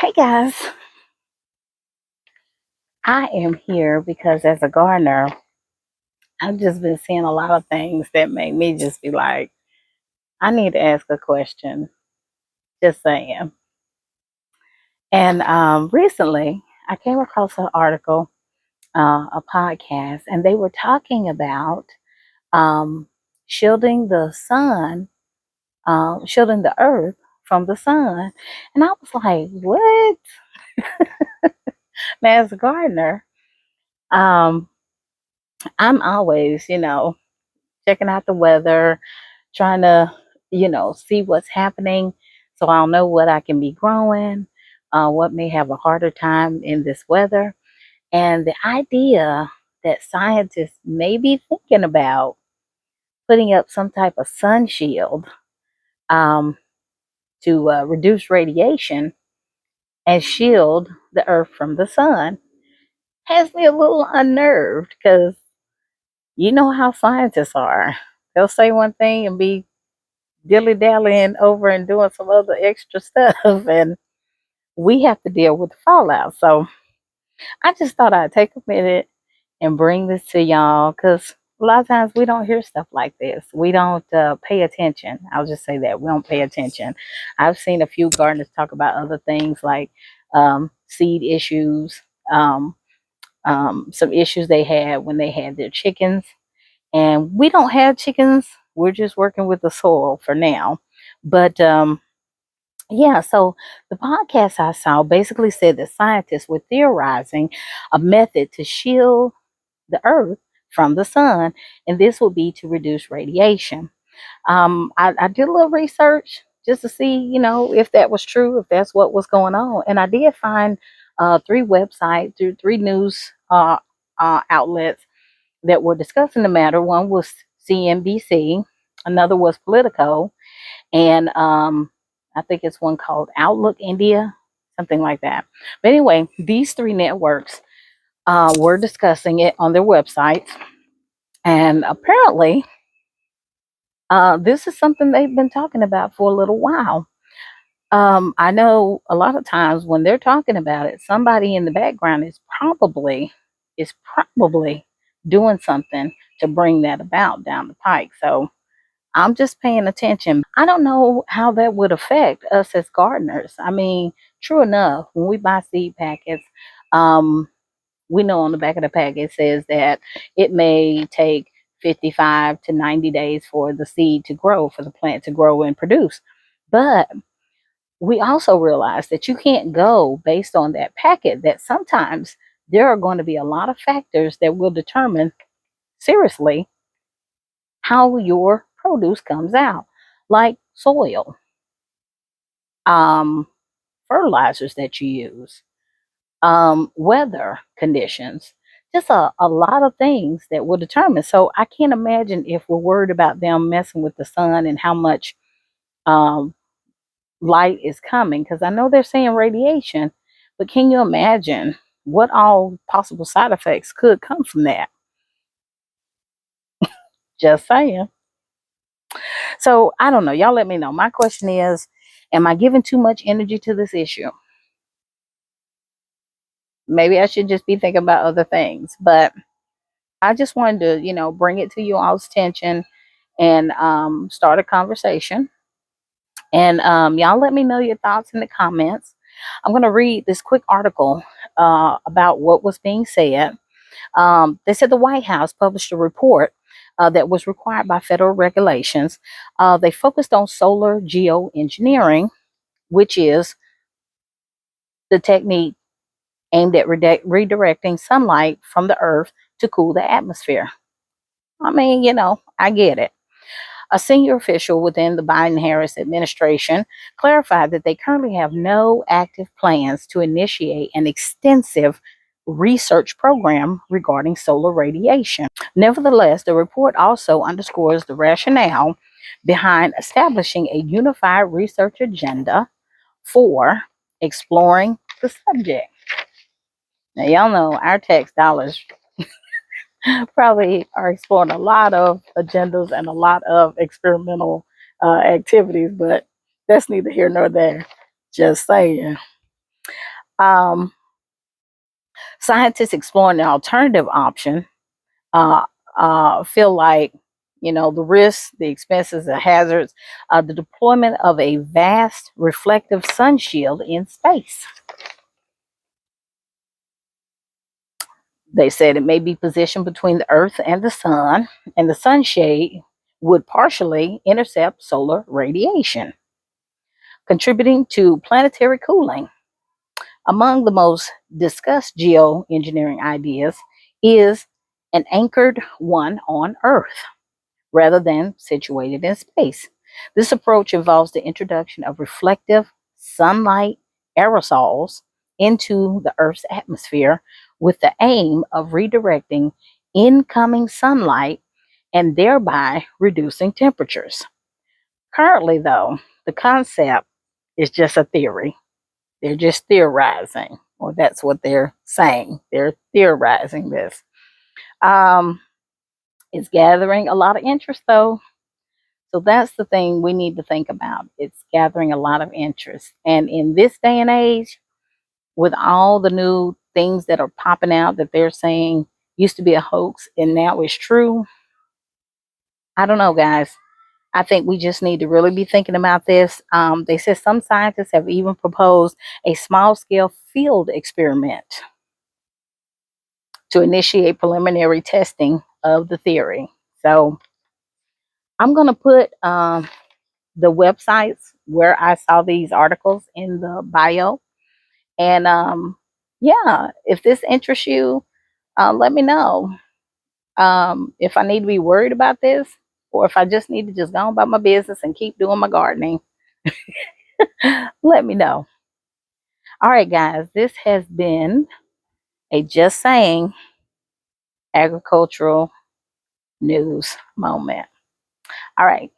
Hey guys, I am here because as a gardener, I've just been seeing a lot of things that make me just be like, I need to ask a question. Just saying. And recently, I came across an article, a podcast, and they were talking about um, shielding the sun, shielding the earth from the sun. And I was like, what? Now, as a gardener, um, I'm always, checking out the weather, trying to, see what's happening so I'll know what I can be growing, what may have a harder time in this weather. And the idea that scientists may be thinking about putting up some type of sun shield um, to reduce radiation and shield the earth from the sun has me a little unnerved because you know how scientists are. They'll say one thing and be dilly dallying over and doing some other extra stuff, and we have to deal with the fallout. So I just thought I'd take a minute and bring this to y'all because a lot of times we don't hear stuff like this. We don't pay attention. I'll just say that we don't pay attention. I've seen a few gardeners talk about other things like seed issues, um, some issues they had when they had their chickens. And we don't have chickens. We're just working with the soil for now. But yeah, so the podcast I saw basically said that scientists were theorizing a method to shield the earth from the sun, and this would be to reduce radiation. I did a little research just to see, if that was true, if that's what was going on, and I did find three websites, through three news outlets that were discussing the matter. One was CNBC, another was Politico, and I think it's one called Outlook India, something like that. But anyway, these three networks were discussing it on their websites, and apparently, this is something they've been talking about for a little while. I know a lot of times when they're talking about it, somebody in the background is probably doing something to bring that about down the pike. So I'm just paying attention. I don't know how that would affect us as gardeners. I mean, true enough, when we buy seed packets, um, we know on the back of the packet it says that it may take 55 to 90 days for the seed to grow, for the plant to grow and produce. But we also realize that you can't go based on that packet, that sometimes there are going to be a lot of factors that will determine seriously how your produce comes out, like soil, um, fertilizers that you use, weather conditions, just a lot of things that will determine. So I can't imagine if we're worried about them messing with the sun and how much um, light is coming, because I know they're saying radiation, but can you imagine what all possible side effects could come from that? Just saying. So I don't know. Y'all let me know. My question is, am I giving too much energy to this issue? Maybe I should just be thinking about other things. But I just wanted to, bring it to you all's attention and start a conversation. And y'all let me know your thoughts in the comments. I'm going to read this quick article about what was being said. They said the White House published a report that was required by federal regulations. They focused on solar geoengineering, which is the technique aimed at redirecting sunlight from the earth to cool the atmosphere. I mean, I get it. A senior official within the Biden Harris administration clarified that they currently have no active plans to initiate an extensive research program regarding solar radiation. Nevertheless, the report also underscores the rationale behind establishing a unified research agenda for exploring the subject. Now, y'all know our tax dollars probably are exploring a lot of agendas and a lot of experimental activities, but that's neither here nor there. Just saying. Um, Scientists exploring an alternative option uh, feel like, the risks, the expenses, the hazards, the deployment of a vast reflective sun shield in space. They said it may be positioned between the Earth and the sun, and the sunshade would partially intercept solar radiation, contributing to planetary cooling. Among the most discussed geoengineering ideas is an anchored one on Earth rather than situated in space. This approach involves the introduction of reflective sunlight aerosols into the Earth's atmosphere with the aim of redirecting incoming sunlight and thereby reducing temperatures. Currently, though, the concept is just a theory. They're just theorizing, or that's what they're saying. They're theorizing this. Um, it's gathering a lot of interest, though. So that's the thing we need to think about. It's gathering a lot of interest. And in this day and age, with all the new things that are popping out that they're saying used to be a hoax and now it's true, I don't know, guys. I think we just need to really be thinking about this. They said some scientists have even proposed a small scale field experiment to initiate preliminary testing of the theory. So I'm going to put the websites where I saw these articles in the bio. And yeah, if this interests you, let me know if I need to be worried about this or if I just need to just go on about my business and keep doing my gardening. Let me know. All right, guys, this has been a Just Saying agricultural news moment. All right.